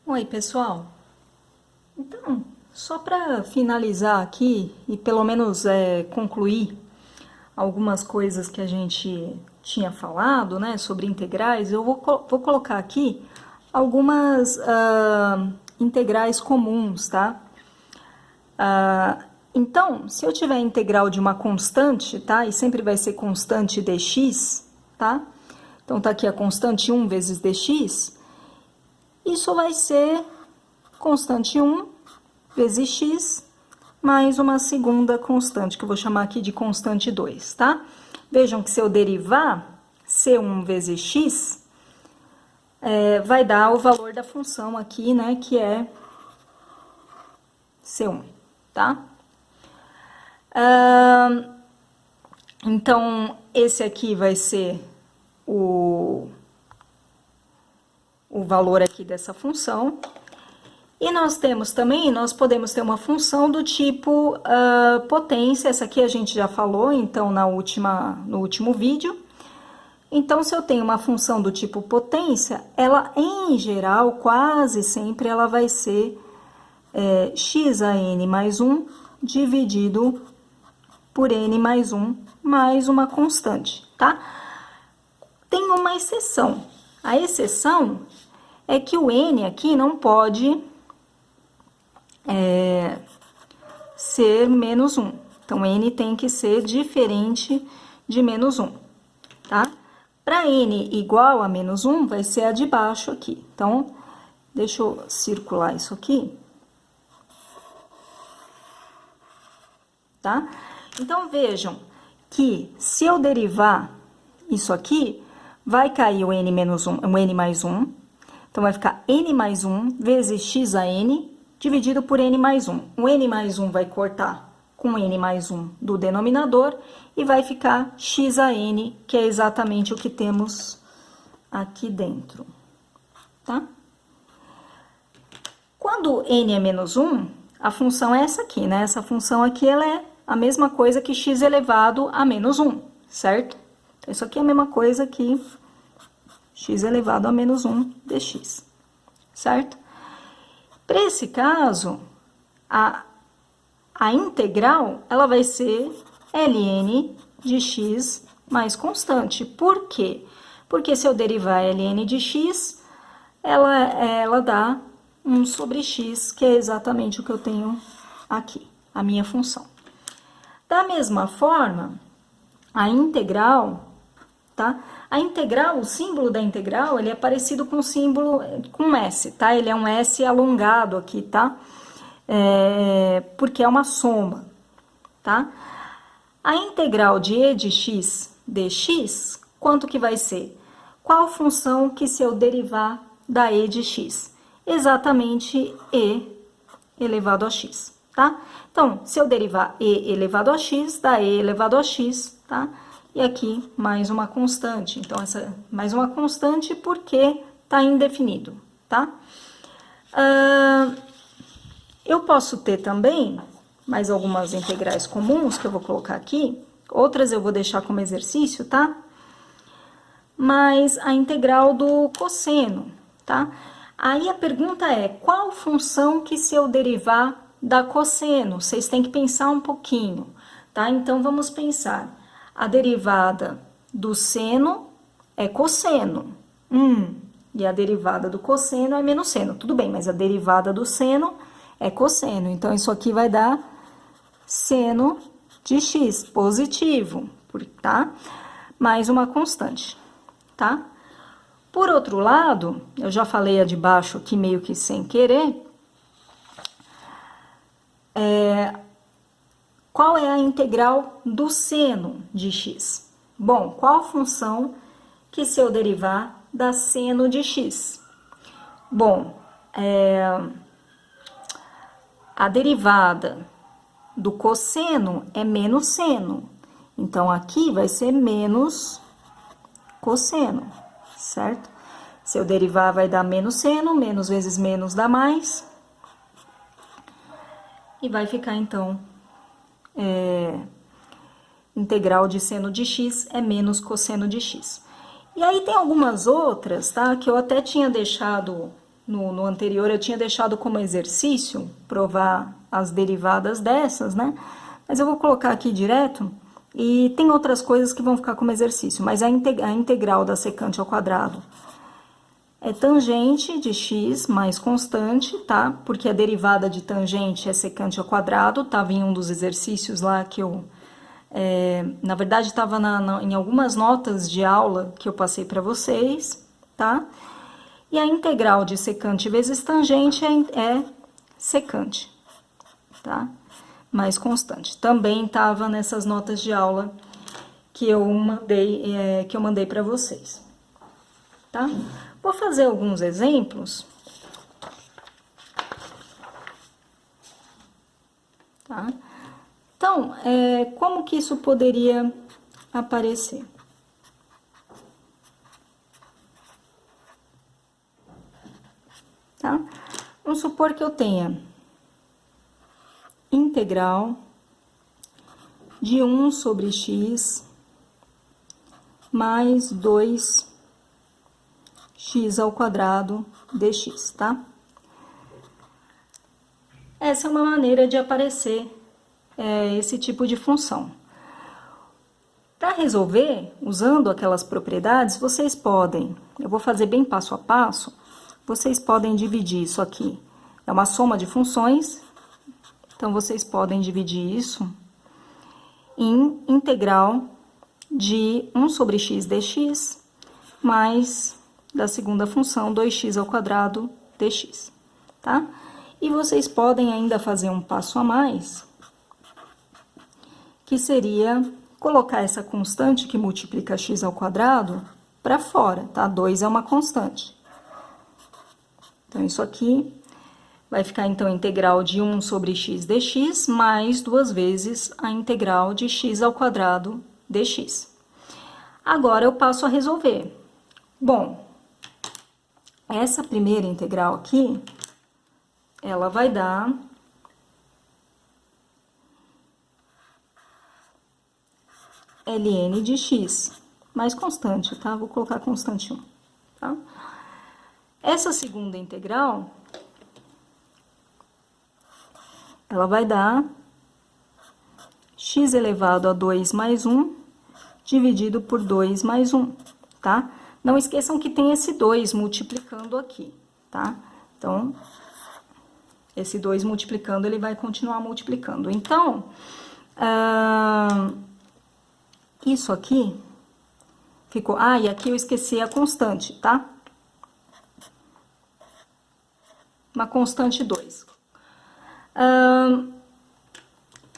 Oi, pessoal. Então, só para finalizar aqui e pelo menos concluir algumas coisas que a gente tinha falado, né, sobre integrais, eu vou colocar aqui algumas integrais comuns, tá? Então, se eu tiver integral de uma constante, tá? E sempre vai ser constante dx, tá? Então, tá aqui a constante 1 vezes dx. Isso vai ser constante 1 vezes x mais uma segunda constante, que eu vou chamar aqui de constante 2, tá? Vejam que se eu derivar c1 vezes x, vai dar o valor da função aqui, né, que é c1, tá? Então, esse aqui vai ser o valor aqui dessa função. E nós temos também, nós podemos ter uma função do tipo potência, essa aqui a gente já falou, então, no último vídeo. Então, se eu tenho uma função do tipo potência, ela, em geral, quase sempre, ela vai ser x a n mais 1 dividido por n mais 1 mais uma constante, tá? Tem uma exceção. A exceção é que o n aqui não pode ser menos 1. Então, n tem que ser diferente de menos 1, tá? Para n igual a menos 1, vai ser a de baixo aqui. Então, deixa eu circular isso aqui. Tá? Então, vejam que se eu derivar isso aqui, vai cair o n menos 1, o n mais 1. Então, vai ficar n mais 1 vezes x a n dividido por n mais 1. O n mais 1 vai cortar com n mais 1 do denominador e vai ficar x a n, que é exatamente o que temos aqui dentro, tá? Quando n é menos 1, a função é essa aqui, né? Essa função aqui, ela é a mesma coisa que x elevado a menos 1, certo? Então, isso aqui é a mesma coisa que x elevado a menos 1 dx, certo? Para esse caso, a integral, ela vai ser ln de x mais constante. Por quê? Porque se eu derivar ln de x, ela dá 1 sobre x, que é exatamente o que eu tenho aqui, a minha função. Da mesma forma, a integral, tá? A integral, o símbolo da integral, ele é parecido com o símbolo com S, tá? Ele é um S alongado aqui, tá? Porque é uma soma, tá? A integral de e de x dx, quanto que vai ser? Qual função que se eu derivar da e de x? Exatamente e elevado a x, tá? Então, se eu derivar e elevado a x, dá e elevado a x, tá? E aqui, mais uma constante. Então, essa mais uma constante porque tá indefinido, tá? Eu posso ter também mais algumas integrais comuns que eu vou colocar aqui. Outras eu vou deixar como exercício, tá? Mas a integral do cosseno, tá? Aí a pergunta é, qual função que se eu derivar dá cosseno? Vocês têm que pensar um pouquinho, tá? Então, vamos pensar. A derivada do seno é cosseno. E a derivada do cosseno é menos seno. Tudo bem, mas a derivada do seno é cosseno. Então, isso aqui vai dar seno de x, positivo, tá? Mais uma constante, tá? Por outro lado, eu já falei a de baixo aqui meio que sem querer. Qual é a integral do seno de x? Bom, qual função que se eu derivar dá seno de x? Bom, a derivada do cosseno é menos seno. Então, aqui vai ser menos cosseno, certo? Se eu derivar, vai dar menos seno, menos vezes menos dá mais. E vai ficar, então, integral de seno de x é menos cosseno de x. E aí tem algumas outras, tá? Que eu até tinha deixado no anterior eu tinha deixado como exercício provar as derivadas dessas, né? Mas eu vou colocar aqui direto e tem outras coisas que vão ficar como exercício, mas a integral da secante ao quadrado é tangente de x mais constante, tá? Porque a derivada de tangente é secante ao quadrado, tava em um dos exercícios lá que eu... na verdade, estava em algumas notas de aula que eu passei para vocês, tá? E a integral de secante vezes tangente é secante, tá? Mais constante. Também estava nessas notas de aula que eu mandei para vocês, tá? Vou fazer alguns exemplos, tá? Então, como que isso poderia aparecer? Tá? Vamos supor que eu tenha integral de 1 sobre x mais 2x ao quadrado dx, tá? Essa é uma maneira de aparecer esse tipo de função. Para resolver, usando aquelas propriedades, vocês podem, eu vou fazer bem passo a passo, vocês podem dividir isso aqui. É uma soma de funções, então vocês podem dividir isso em integral de 1 sobre x dx mais da segunda função 2x ao quadrado dx, tá? E vocês podem ainda fazer um passo a mais, que seria colocar essa constante que multiplica x ao quadrado para fora, tá? 2 é uma constante. Então, isso aqui vai ficar, então, a integral de 1 sobre x dx mais 2 vezes a integral de x ao quadrado dx. Agora, eu passo a resolver. Bom, essa primeira integral aqui, ela vai dar ln de x, mais constante, tá? Vou colocar constante 1, tá? Essa segunda integral, ela vai dar x elevado a 2 mais 1, dividido por 2 mais 1, tá? Não esqueçam que tem esse 2 multiplicando aqui, tá? Então, esse 2 multiplicando, ele vai continuar multiplicando. Então, isso aqui ficou... Ah, e aqui eu esqueci a constante, tá? Uma constante 2.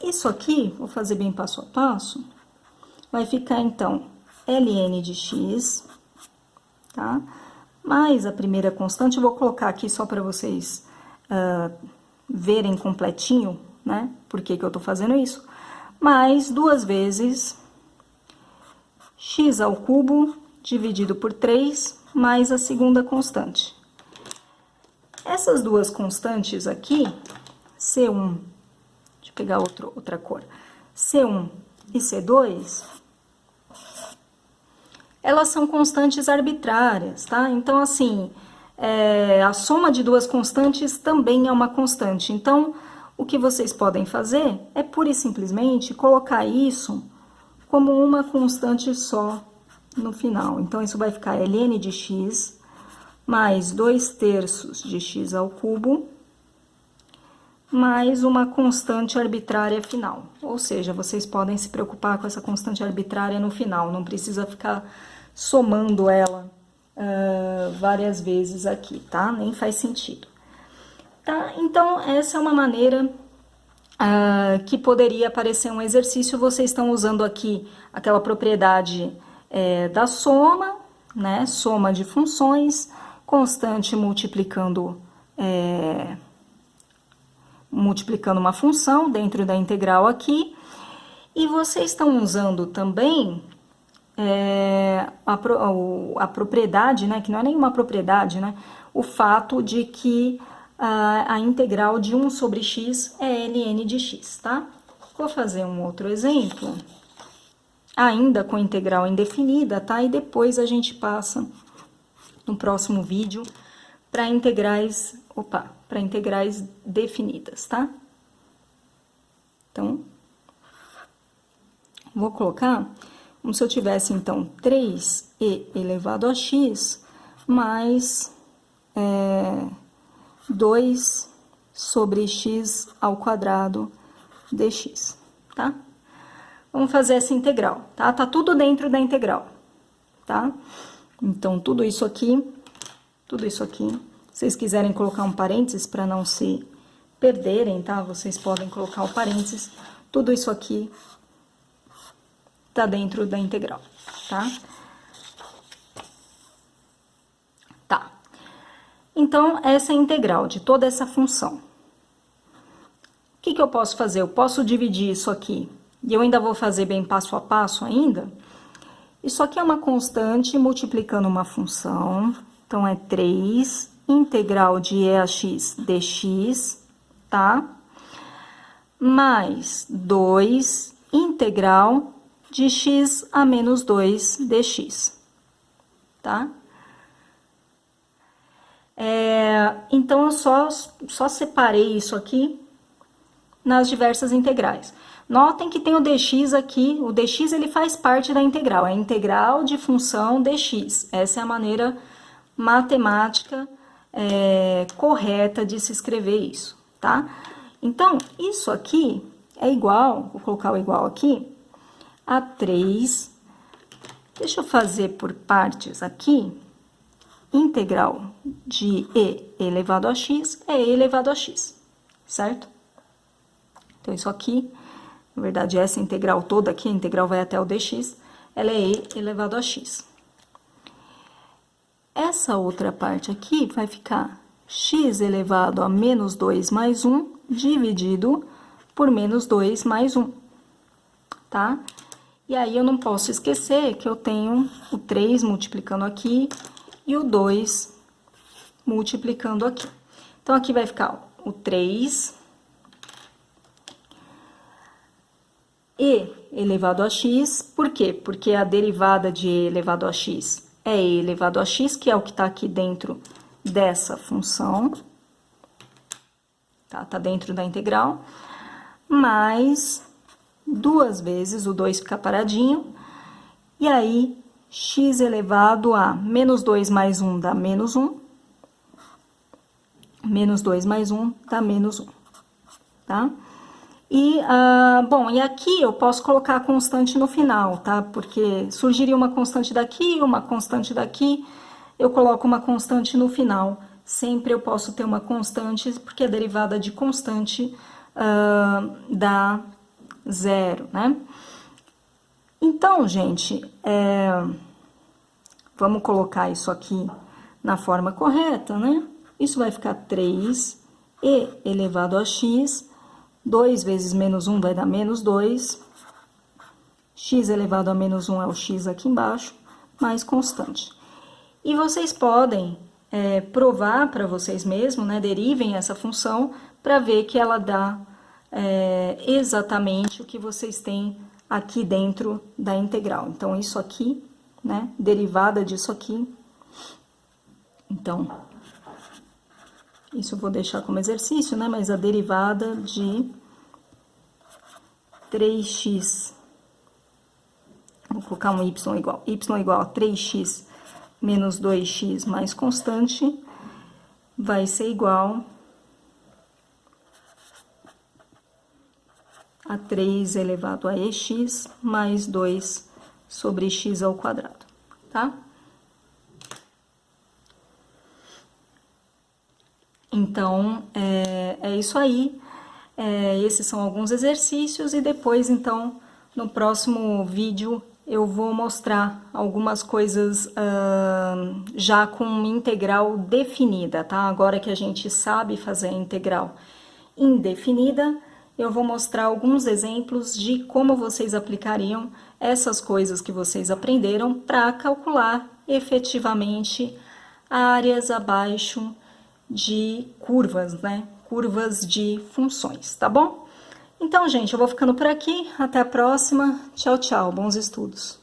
Isso aqui, vou fazer bem passo a passo, vai ficar, então, ln de x, tá? Mais a primeira constante, eu vou colocar aqui só para vocês verem completinho, né? Por que que eu tô fazendo isso? Mais 2 vezes x ao cubo dividido por 3 mais a segunda constante. Essas duas constantes aqui, C1, deixa eu pegar outra cor, C1 e C2, elas são constantes arbitrárias, tá? Então, assim, a soma de duas constantes também é uma constante. Então, o que vocês podem fazer é, pura e simplesmente, colocar isso como uma constante só no final. Então, isso vai ficar ln de x mais 2/3 de x ao cubo, mais uma constante arbitrária final. Ou seja, vocês podem se preocupar com essa constante arbitrária no final, não precisa ficar somando ela várias vezes aqui, tá? Nem faz sentido. Tá? Então, essa é uma maneira que poderia aparecer um exercício. Vocês estão usando aqui aquela propriedade da soma, né? Soma de funções, constante multiplicando uma função dentro da integral aqui, e vocês estão usando também a propriedade, né, que não é nenhuma propriedade, né, o fato de que a integral de 1 sobre x é ln de x, tá? Vou fazer um outro exemplo, ainda com integral indefinida, tá? E depois a gente passa no próximo vídeo para integrais, para integrais definidas, tá? Então, vou colocar como se eu tivesse, então, 3e elevado a x mais 2 sobre x ao quadrado dx, tá? Vamos fazer essa integral, tá? Tá tudo dentro da integral, tá? Então, tudo isso aqui, se vocês quiserem colocar um parênteses para não se perderem, tá? Vocês podem colocar o parênteses, tudo isso aqui tá dentro da integral, tá? Tá. Então, essa é a integral de toda essa função. O que eu posso fazer? Eu posso dividir isso aqui, e eu ainda vou fazer bem passo a passo ainda. Isso aqui é uma constante multiplicando uma função, então é 3 integral de e a x dx, tá? Mais 2 integral de x a menos 2 dx, tá? Então, eu só separei isso aqui nas diversas integrais. Notem que tem o dx aqui, o dx ele faz parte da integral, é a integral de função dx. Essa é a maneira matemática correta de se escrever isso, tá? Então, isso aqui é igual, vou colocar o igual aqui, a 3, deixa eu fazer por partes aqui, integral de e elevado a x é e elevado a x, certo? Então, isso aqui, na verdade, essa integral toda aqui, a integral vai até o dx, ela é e elevado a x. Essa outra parte aqui vai ficar x elevado a menos 2 mais 1 dividido por menos 2 mais 1, tá? E aí, eu não posso esquecer que eu tenho o 3 multiplicando aqui e o 2 multiplicando aqui. Então, aqui vai ficar o 3 e elevado a x, por quê? Porque a derivada de e elevado a x é e elevado a x, que é o que está aqui dentro dessa função, tá? Tá dentro da integral, mais 2 vezes, o 2 fica paradinho, e aí, x elevado a menos 2 mais 1 dá menos 1, menos 2 mais 1 dá menos 1, tá? E, bom, e aqui eu posso colocar a constante no final, tá? Porque surgiria uma constante daqui, uma constante daqui, eu coloco uma constante no final. Sempre eu posso ter uma constante, porque a derivada de constante dá 0, né? Então, gente, vamos colocar isso aqui na forma correta, né? Isso vai ficar 3e elevado a x, 2 vezes menos 1 vai dar menos 2, x elevado a menos 1 é o x aqui embaixo, mais constante. E vocês podem provar para vocês mesmos, né? Derivem essa função para ver que ela dá exatamente o que vocês têm aqui dentro da integral. Então, isso aqui, né? Derivada disso aqui. Então, isso eu vou deixar como exercício, né? Mas a derivada de 3x, vou colocar um y igual a 3x menos 2x mais constante, vai ser igual a 3 elevado a ex mais 2 sobre x ao quadrado, tá? Então, é isso aí. Esses são alguns exercícios e depois, então, no próximo vídeo, eu vou mostrar algumas coisas já com integral definida, tá? Agora que a gente sabe fazer a integral indefinida, eu vou mostrar alguns exemplos de como vocês aplicariam essas coisas que vocês aprenderam para calcular efetivamente áreas abaixo de curvas, né? Curvas de funções, tá bom? Então, gente, eu vou ficando por aqui. Até a próxima. Tchau, tchau. Bons estudos.